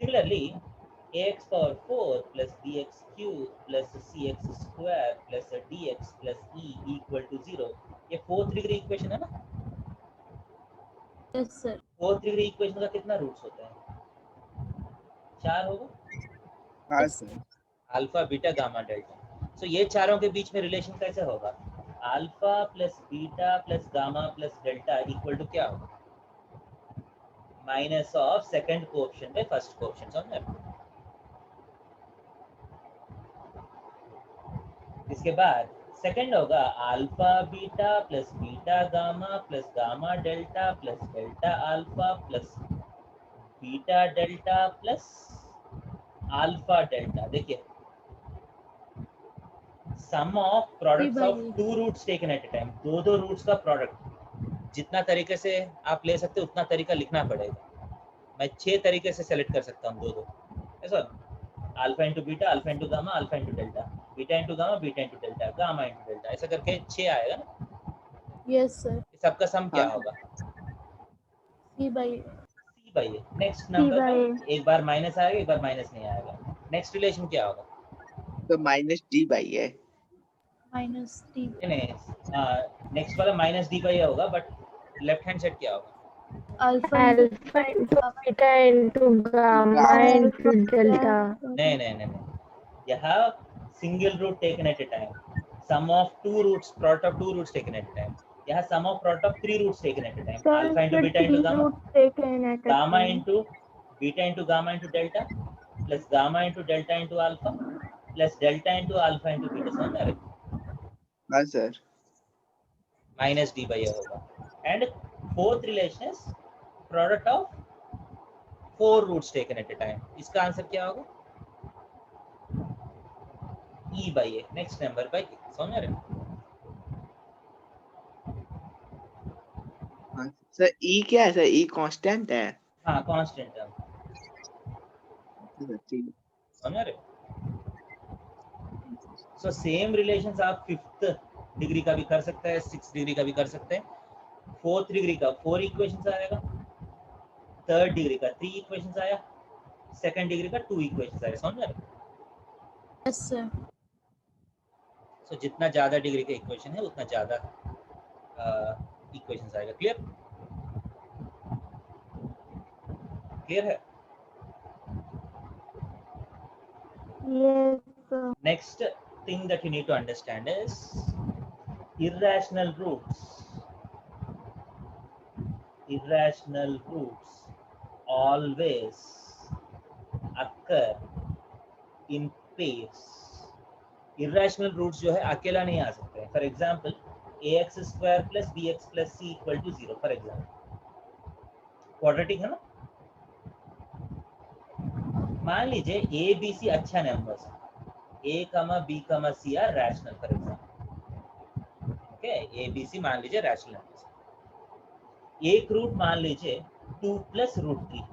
Similarly, ax power 4 plus bx cube plus cx square plus dx plus e equal to 0, ये फोर्थ डिग्री इक्वेशन है ना? Yes, sir. Fourth degree equation का कितना रूट्स होता है? 4 होगा, हाँ sir. Alpha beta gamma delta. So ये चारों के बीच में रिलेशन कैसे होगा? Alpha plus beta plus gamma plus delta equal to क्या होगा? Minus of second coefficient by first coefficient, समझ रहे? इसके बाद सेकंड होगा alpha beta plus beta gamma plus gamma delta plus delta alpha plus beta delta plus alpha delta. देखिए, sum of products of two roots taken at a time, दो roots का product जितना तरीके से आप ले सकते हो उतना तरीका लिखना पड़ेगा। मैं 6 तरीके से सेलेक्ट कर सकता हूँ दो ऐसा, alpha into beta, alpha into gamma, alpha into delta, beta into gamma, beta into delta, gamma into delta, ऐसा करके 6 आएगा ना? Yes, sir. सबका सम क्या हाँ। होगा? C by C by A. Next C number by में एक बार माइनस आएगा, एक बार माइनस नहीं आएगा। नेक्स्ट रिलेशन क्या होगा? तो minus D by A. minus D. नहीं, नेक्स्ट वाला माइनस डी बाई ए होगा, बट लेफ्ट हैंड साइड क्या होगा? Alpha into alpha into beta into gamma gamma into delta. नहीं नहीं नहीं नहीं, यहाँ single root taken at a time, sum of two roots, product of two roots taken at a time. यहाँ sum of product of 3 roots taken at a time, alpha into beta into gamma, gamma into beta into gamma into delta plus gamma into delta into alpha plus delta into alpha into beta, समझ आ रहे? हाँ sir. Minus D by A होगा। And fourth relation is product of 4 roots taken at a time, इसका answer क्या होगा? E by A, next number by A, समझ रहे? हाँ सर, ई क्या है सर? ई कांस्टेंट है। हाँ, कांस्टेंट टर्म, ठीक है। समझ रहे? सो सेम रिलेशंस आप 5th डिग्री का भी कर सकते हैं, 6th डिग्री का भी कर सकते हैं, 4th डिग्री का 4 इक्वेशंस आएगा, 3rd डिग्री का 3 इक्वेशंस आया, 2nd डिग्री का 2 इक्वेशंस आए, समझ रहे? Yes, sir. सो जितना ज्यादा डिग्री का इक्वेशन है उतना ज्यादा इक्वेशंस आएगा। क्लियर? क्लियर है? Yes. Next thing that you need to understand is irrational roots. Irrational roots always occur in pairs. Irrational roots जो है अकेला नहीं आ सकते हैं। For example, ax square plus bx plus c equal to 0, for example. Quadratic है ना? मान लीजिए ए बी सी अच्छा नंबर्स है, a comma b comma c are rational, for example. Okay, a b c मान लीजिए रैशनल नंबर्स। एक root मान लीजिए 2 plus √3,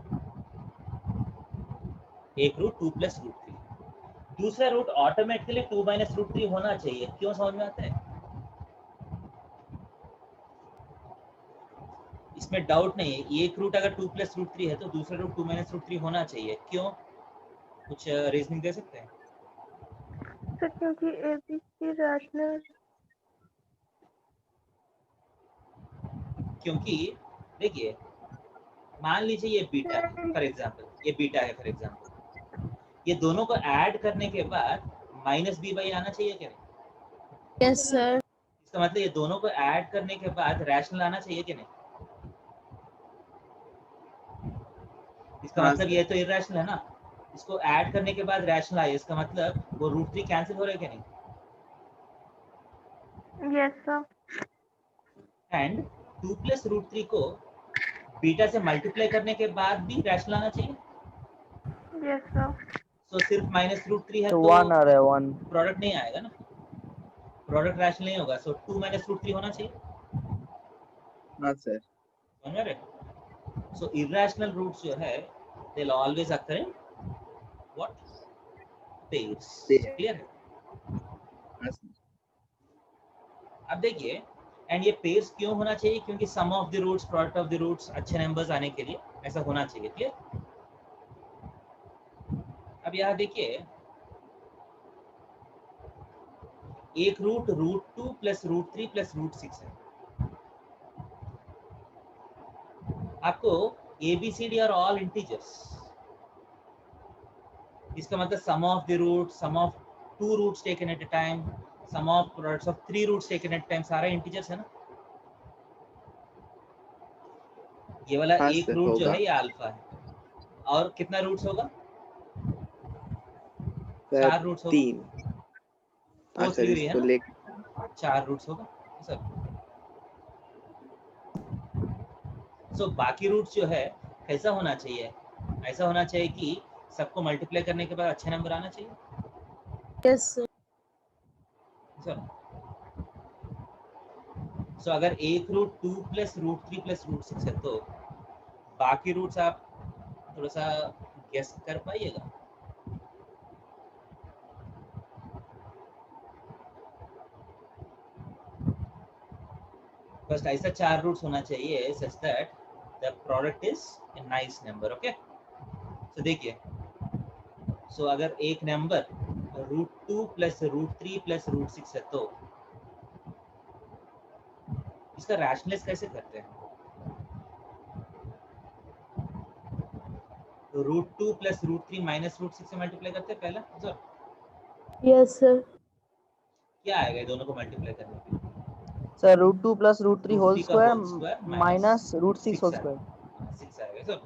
एक रूट 2 plus √3, दूसरा रूट ऑटोमेटिकली 2 minus √3 होना चाहिए। क्यों? समझ में आता है? इसमें डाउट नहीं है। एक रूट अगर 2 plus √3 है तो दूसरा रूट 2 minus √3 होना चाहिए। क्यों? कुछ रीजनिंग दे सकते हैं? सर क्योंकि ABC रैशनल, क्योंकि देखिए, मान लीजिए ये बीटा है फॉर एग्जांपल, ये बीटा है फॉर एग्जांपल, ये दोनों को ऐड करने के बाद माइनस बी बाई आना चाहिए क्या नहीं? Yes, sir. इसका मतलब ये दोनों को ऐड करने के बाद रैशनल आना चाहिए कि नहीं? इसका हाँ, मतलब sir. ये तो इरैशनल है ना, इसको ऐड करने के बाद रैशनल आए, इसका मतलब वो √3 कैंसिल हो रहा है कि नहीं? Yes sir. एंड 2 प्लस √3 को बीटा से मल्टीप्लाई करने के बाद भी रैशनल आना चाहिए। Yes sir. सो सिर्फ माइनस √3 है तो तो 1 आ रहा है 1। प्रोडक्ट नहीं आएगा ना, प्रोडक्ट रैशनल नहीं होगा। सो 2 माइनस √3 होना चाहिए, हाँ सर। समझ रहे? सो इरैशनल रूट्स जो है they will always occur in what? Pairs. Pairs. Clear है? हाँ सर। अब देखिए, एंड ये पेयर्स क्यों होना चाहिए? क्योंकि sum of the roots, product of the roots अच्छे नंबर्स आने के लिए ऐसा होना चाहिए। क्लियर? अब यहाँ देखिए, एक रूट √2 प्लस √3 प्लस √6 है। आपको ABCD आर ऑल इंटीजर्स, इसका मतलब sum of the root, sum of 2 roots taken at a time, sum of products of 3 roots taken at a time, सारे इंटीजर्स है ना। ये वाला हाँ एक सर, रूट जो होगा। है ये अल्फा है, और कितना रूट्स होगा? सर 4 रूट्स होगा। 3। हाँ 4 सर, थ्योरी है इसको ना, लेके 4 रूट्स होगा सर। सो बाकी रूट्स जो है कैसा होना चाहिए? ऐसा होना चाहिए कि सबको मल्टीप्लाई करने के बाद अच्छे नंबर आना चाहिए Yes, sir. सर। सो अगर एक रूट 2 प्लस √3 प्लस √6 है तो बाकी रूट्स आप थोड़ा सा गेस कर पाइएगा? बस ऐसा 4 रूट्स होना चाहिए such that the product is a nice number. Okay, so देखिए, सो अगर एक नंबर √2 प्लस √3 प्लस √6 है तो इसका रैशनलाइज कैसे करते हैं? तो √2 प्लस √3 माइनस √6 से मल्टीप्लाई करते हैं पहला सर। Yes, sir. क्या आएगा ये दोनों को मल्टीप्लाई करने पे? सर √2 प्लस √3 होल √3 का square whole square minus √6 whole 6 square. 6 आएगा सर।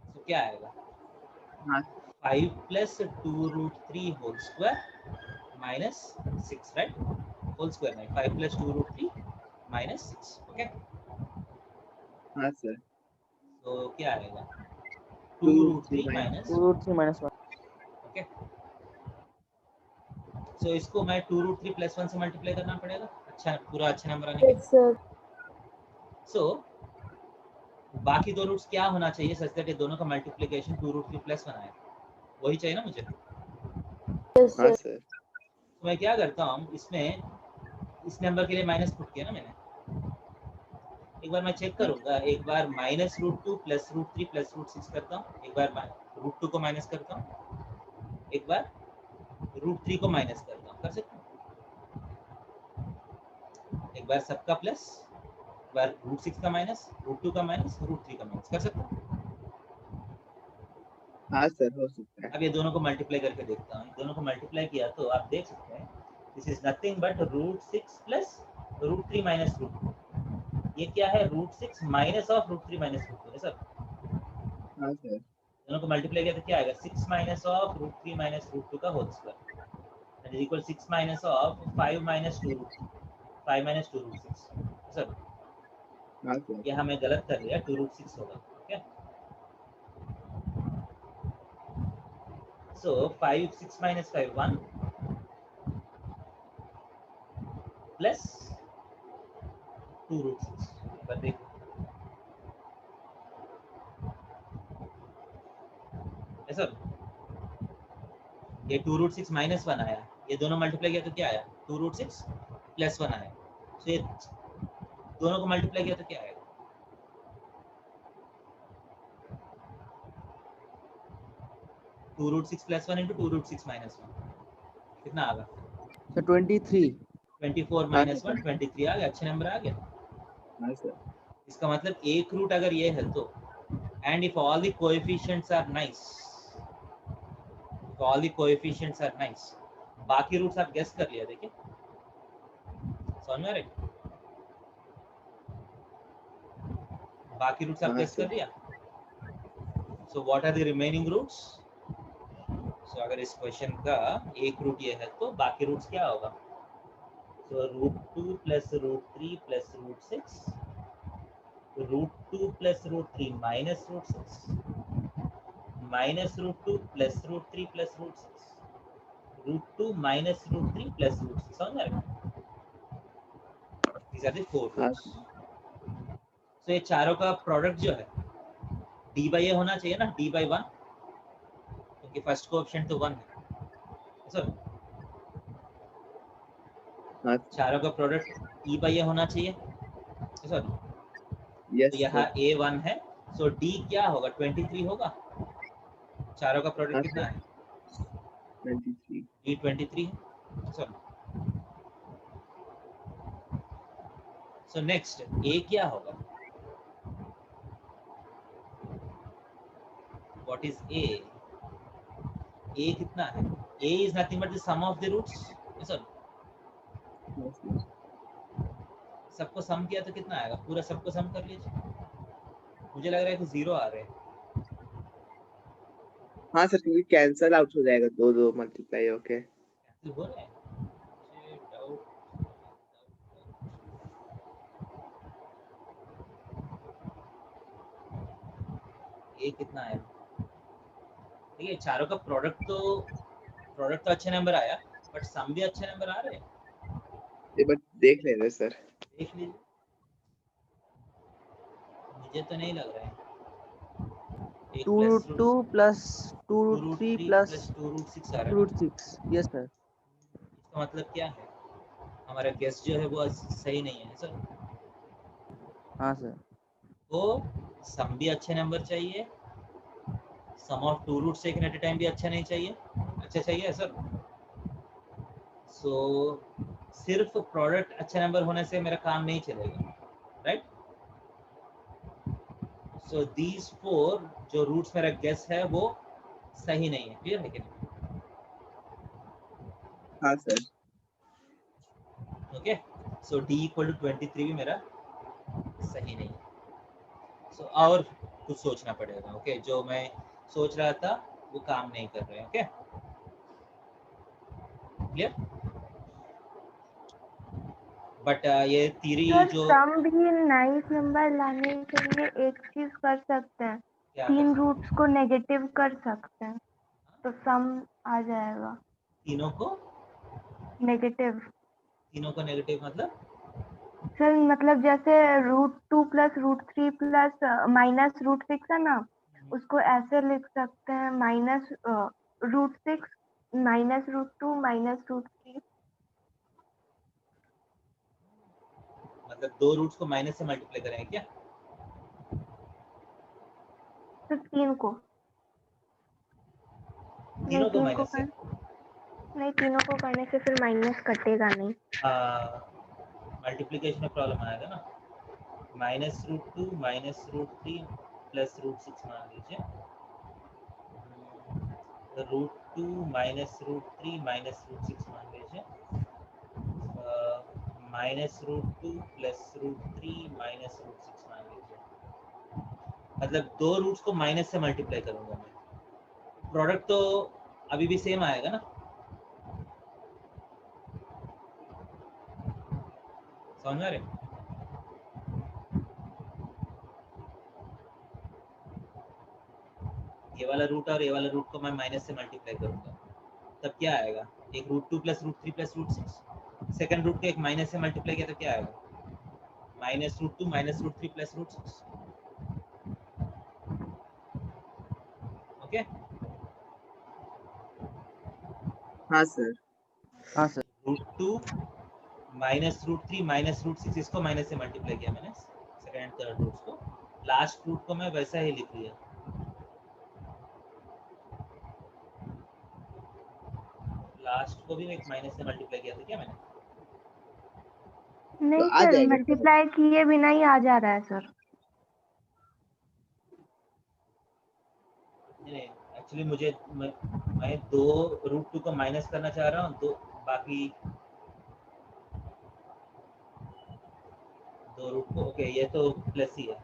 तो क्या आएगा? हाँ 5 plus 2√3 whole square minus 6, right? Whole square नहीं, 5 प्लस 2√3 माइनस 6। ओके, हाँ सर। तो क्या आएगा? 2√3 2√3 माइनस 2√3 माइनस 1। ओके, सो इसको मैं 2√3 प्लस 1 से मल्टीप्लाई करना पड़ेगा अच्छा पूरा अच्छा नंबर आने के लिए। Yes, sir. सो बाकी दो रूट्स क्या होना चाहिए सच दैट ये दोनों का मल्टीप्लिकेशन 2√3 प्लस 1 आए? वही चाहिए ना मुझे। Yes, हाँ sir. सर। तो मैं क्या करता हूँ, इसमें इस नंबर के लिए माइनस पुट किया ना मैंने। एक बार मैं चेक करूंगा, एक बार माइनस √2 प्लस √3 प्लस √6 करता हूँ, एक बार √2 को माइनस करता हूँ, एक बार √3 को माइनस करता हूँ। कर सकता हूँ? एक बार सबका प्लस, एक बार √6 का माइनस, √2 का माइनस, √3 का माइनस। कर सकता हूँ? हाँ सर, हो सकता है। अब ये दोनों को मल्टीप्लाई करके देखता हूँ। दोनों को मल्टीप्लाई किया तो आप देख सकते हैं this is nothing but √6 plus √3 minus √2। ये क्या है? √6 माइनस ऑफ √3 माइनस √2 है सर। हाँ सर। दोनों को मल्टीप्लाई किया तो क्या आएगा? 6 माइनस ऑफ √3 माइनस √2 का whole square that is equal 6 minus of 5 minus 2 5 minus 2 √6 sir. हाँ सर। यहाँ मैं गलत कर लिया, 2 √6 होगा। Okay, so 5 6 minus 5 1 plus 2 √6। पर देखो ऐसा, ये 2 √6 माइनस 1 आया, ये दोनों मल्टीप्लाई किया तो क्या आया? 2 √6 प्लस 1 आया। तो ये दोनों को मल्टीप्लाई किया तो क्या आएगा? 2 √6 प्लस 1 इंटू 2 √6 माइनस 1 कितना आ गया? सर 23। 24 माइनस 1 23 आ गया। अच्छे नंबर आ गया। हाँ सर। इसका मतलब एक रूट अगर ये है तो and if all the coefficients are nice, बाकी रूट्स आप गेस कर लिया, देखिए समझ में आ रहा है? बाकी रूट्स आप हाँ, गेस कर sir. लिया. So what are the remaining roots? So अगर इस क्वेश्चन का एक रूट ये है तो बाकी रूट्स क्या होगा? सो √2 plus √3 plus √6, √2 plus √3 minus √6, minus √2 plus √3 plus √6, √2 minus √3 plus √6. समझ में आ रहा है? These are the four हाँ, roots. So ये चारों का प्रोडक्ट जो है d by a होना चाहिए ना, d by 1, क्योंकि फर्स्ट कोएफिशिएंट तो 1 है. सर हाँ, चारों का प्रोडक्ट e by a होना चाहिए. सर yes, तो यहाँ sir. a 1 है, सो d क्या होगा? 23 होगा. चारों का प्रोडक्ट हाँ, कितना sir. है? 23. d 23 है. सर सो नेक्स्ट a क्या होगा? What is a? a कितना है? a is nothing but the sum of the roots. Sir Yes, sir. सबको सम किया तो कितना आएगा? पूरा सबको सम कर लीजिए. मुझे लग रहा है कि 0 आ रहे हैं. हाँ सर, क्योंकि कैंसल आउट हो जाएगा, दो मल्टीप्लाई होके. कैंसिल हो रहे हैं. मुझे डाउट. ये कितना है? देखिए चारों का प्रोडक्ट तो अच्छे नंबर आया, बट सम भी अच्छे नंबर आ रहे हैं. एक बार देख लेना सर. देख लीजिए. मुझे तो नहीं लग रहा है. 2√2 plus 2√3 2√3 plus प्लस 2√6 आ रहा है. 2√6. Yes sir. इसका मतलब क्या है? हमारा गेस जो है वो सही नहीं है सर. हाँ सर. तो सम भी अच्छे नंबर चाहिए, sum of two roots taken at a time भी अच्छा नहीं चाहिए. अच्छा चाहिए सर. सो सिर्फ प्रोडक्ट अच्छे नंबर होने से मेरा काम नहीं चलेगा, राइट? सो दीज 4 जो रूट्स मेरा गेस है वो सही नहीं है. क्लियर है कि नहीं? हाँ sir. Okay. So d equal to 23 भी मेरा सही नहीं है. सो और कुछ सोचना पड़ेगा. ओके, जो मैं सोच रहा था वो काम नहीं कर रहे. Okay, clear? बट ये थ्योरी सर जो सम भी नाइस नंबर लाने के लिए एक चीज कर सकते हैं, क्या 3 रूट्स को नेगेटिव कर सकते हैं तो सम आ जाएगा तीनों को नेगेटिव. मतलब सर मतलब जैसे √2 प्लस √3 प्लस माइनस √6 है ना, उसको ऐसे लिख सकते हैं माइनस √6 माइनस √2 माइनस √3. मतलब दो रूट्स को माइनस से मल्टीप्लाई करेंगे क्या? तो 3 को नहीं, तीनों को 3 को माइनस से. नहीं, तीनों को करने से फिर माइनस कटेगा नहीं. मल्टीप्लिकेशन में प्रॉब्लम आएगा ना. -√2 -√3 प्लस √6 मान लीजिए. √2 -√3 -√6 मान लीजिए. -√2 प्लस √3 -√6 मान लीजिए. मतलब दो रूट्स को माइनस से मल्टीप्लाई करूंगा मैं. प्रोडक्ट तो अभी भी सेम आएगा ना. समझ रहे? ये वाला रूट और ये वाला रूट को मैं माइनस से मल्टीप्लाई करूंगा, तब क्या आएगा? एक √2 प्लस √3 प्लस √6. सेकंड रूट को एक माइनस से मल्टीप्लाई किया तो क्या आएगा? -√2 -√3 प्लस √6. ओके. हाँ सर. हाँ सर. √2 -√3 -√6 इसको माइनस से मल्टीप्लाई किया मैंने, सेकंड एंड थर्ड रूट्स को. लास्ट रूट को मैं वैसा ही लिख लिया. लास्ट को भी एक माइनस से मल्टीप्लाई किया था क्या मैंने? नहीं आ सर, जाएगा सर. मल्टीप्लाई किए बिना ही आ जा रहा है सर. नहीं एक्चुअली मुझे मैं 2√2 को माइनस करना चाह रहा हूँ, तो बाकी 2 रूट को ओके ये तो प्लस ही है।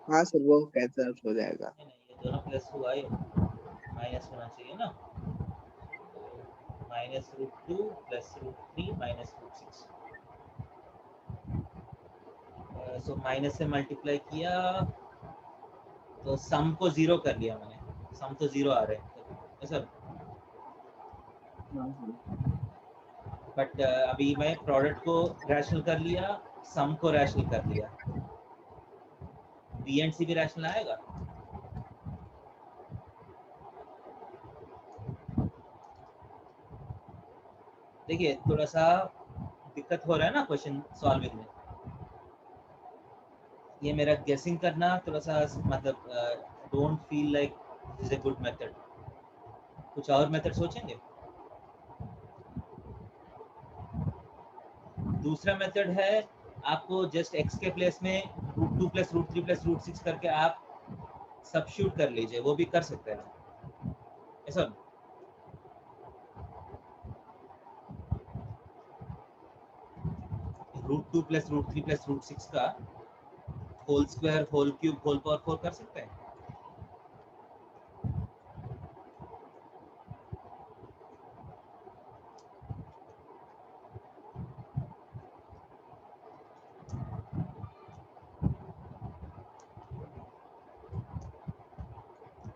हाँ सर वो कैंसिल हो जाएगा। नहीं ये दोनों प्लस हुआ, ये माइनस होना चाहिए ना। -√2 + √3 -√6। सो माइनस से मल्टीप्लाई किया तो सम को 0 कर लिया मैंने, सम तो 0 आ रहे हैं सर। बट अभी मैं प्रोडक्ट को रैशनल कर लिया, सम को रैशनल कर लिया, बी एंड सी भी रैशनल आएगा। देखिए थोड़ा सा दिक्कत हो रहा है ना क्वेश्चन सॉल्विंग में, ये मेरा गेसिंग करना थोड़ा सा मतलब don't feel like is a good method. कुछ और मेथड सोचेंगे? दूसरा मेथड है आपको जस्ट x के प्लेस में √2 + √3 + √6 करके आप सब्स्टिट्यूट कर लीजिए, वो भी कर सकते हैं ऐसा। √2 + √3 + √6 का whole square, whole cube, whole power 4 कर सकते हैं।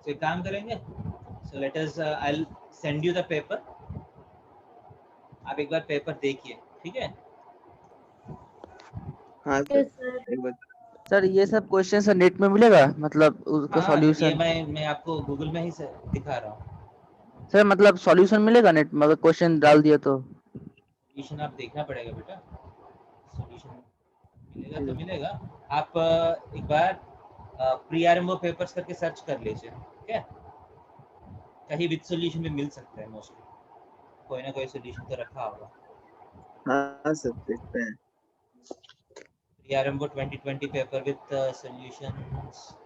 तो एक काम करेंगे, so let us I will send you the paper, आप एक बार पेपर देखिए, ठीक है? हाँ Yes, सर sir. एक बार। सर ये सब क्वेश्चन सर नेट में मिलेगा, मतलब उसका हाँ ये सॉल्यूशन? मैं आपको गूगल में ही दिखा रहा हूँ। सर मतलब सॉल्यूशन मिलेगा नेट में, अगर क्वेश्चन डाल दिया तो? सॉल्यूशन आप देखना पड़ेगा बेटा, सॉल्यूशन मिलेगा तो जी। मिलेगा। आप एक बार प्री आरएमओ पेपर्स करके सर्च कर लीजिए, ठीक है? कहीं विद सॉल्यूशन भी मिल सकता है, मोस्टली कोई ना कोई सॉल्यूशन तो रखा होगा। हाँ सर देखते हैं। Pre RMO 2020 paper with solutions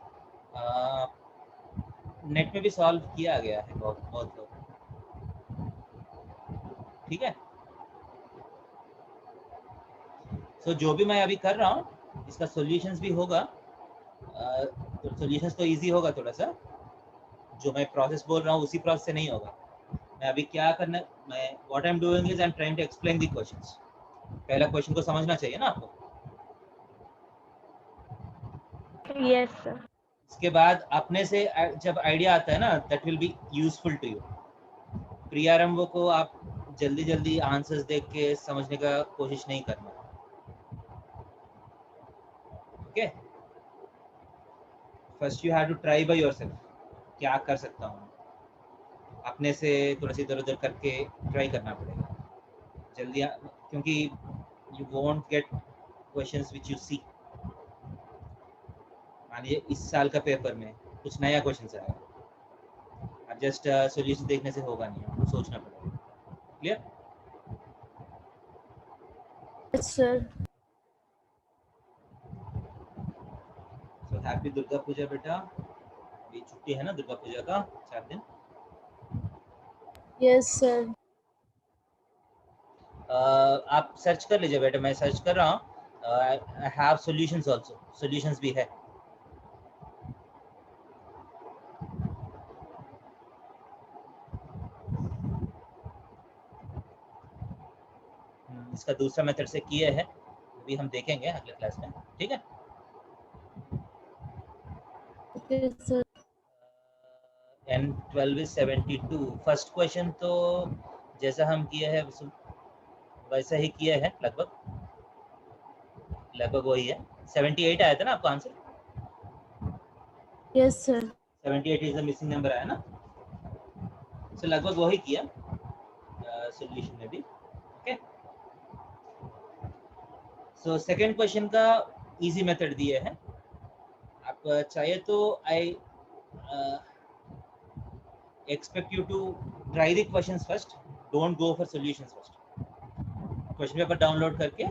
net में भी सॉल्व किया गया है बहुत लोग, ठीक है? सो जो भी मैं अभी कर रहा हूँ इसका सॉल्यूशंस भी होगा, तो सॉल्यूशंस तो इजी होगा थोड़ा सा, जो मैं प्रोसेस बोल रहा हूँ उसी प्रोसेस से नहीं होगा। मैं अभी क्या करना, मैं what I am doing is I am trying to explain the questions. पहला क्वेश्चन को समझना चाहिए ना आपको, Yes, sir. इसके बाद अपने से जब आइडिया आता है ना, that will be useful to you. Pre RMO को आप जल्दी जल्दी आंसर्स देख के समझने का कोशिश नहीं करना, okay? First you have to try by yourself, क्या कर सकता हूँ, अपने से थोड़ा सा इधर उधर करके ट्राई करना पड़ेगा जल्दी, क्योंकि you won't get questions which you see. मान लीजिए इस साल का पेपर में कुछ नया क्वेश्चन आएगा, अब जस्ट सॉल्यूशन देखने से होगा नहीं, आपको सोचना पड़ेगा। Clear? Yes, sir. So happy Durga Puja बेटा, अभी छुट्टी है ना दुर्गा पूजा का 4 दिन। Yes, sir. आप सर्च कर लीजिए बेटा, मैं सर्च कर रहा हूँ। I have solutions also, solutions भी है। इसका दूसरा मेथड से किए हैं, अभी हम देखेंगे अगले क्लास में, ठीक है? Okay, sir. N12 is 72। First question तो जैसा हम किए हैं वैसा ही किए हैं, लगभग वही है। 78 आया था ना आपका answer? Yes, sir. 78 is the missing number आया ना, सो लगभग वही किया सॉल्यूशन में भी, ओके? सो सेकंड क्वेश्चन का इजी मेथड दिए हैं, आप चाहिए तो आई expect you to try the questions first, don't go for solutions first। Question paper download करके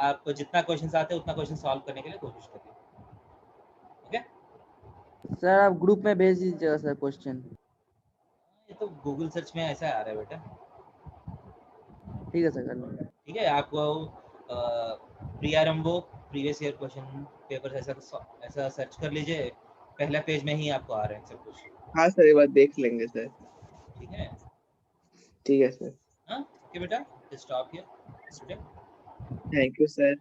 आप जितना क्वेश्चंस आते हैं उतना क्वेश्चन सॉल्व करने के लिए कोशिश करिए, ओके? सर आप ग्रुप में भेज दीजिएगा सर क्वेश्चन। ये तो गूगल सर्च में ऐसा आ रहा है बेटा। ठीक है सर, कर लेंगे। ठीक है, आपको प्रियारंभो प्रीवियस ईयर क्वेश्चन पेपर ऐसा सर्च कर लीजिए, पहला पेज में ही आपको आ रहे हैं सब कुछ। हाँ सर, ये बात देख लेंगे सर। ठीक है, ठीक है सर, हाँ ओके बेटा, stop here. Thank you sir.